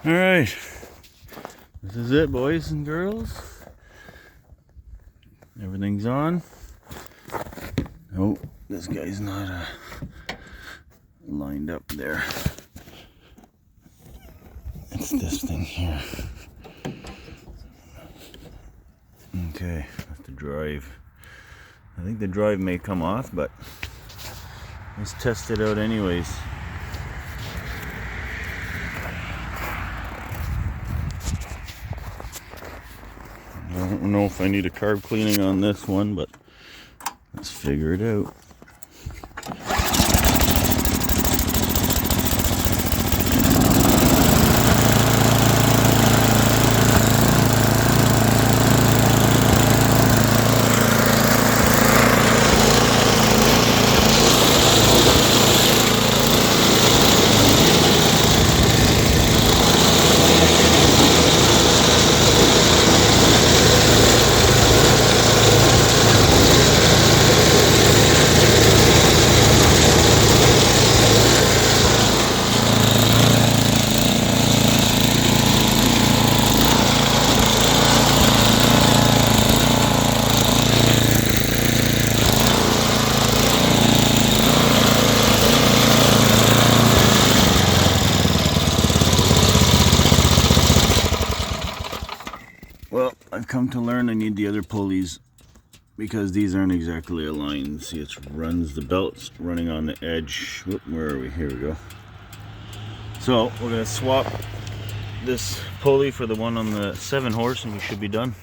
All right, this is it, boys and girls. Everything's on. Oh, this guy's not lined up there. It's this thing here. Okay, that's the drive. I think the drive may come off, but let's test it out anyways. I don't know if I need a carb cleaning on this one, but let's figure it out. Well, I've come to learn I need the other pulleys because these aren't exactly aligned. See, it runs the belts running on the edge. Whoop, where are we? Here we go. So we're gonna swap this pulley for the one on the 7 horse and we should be done.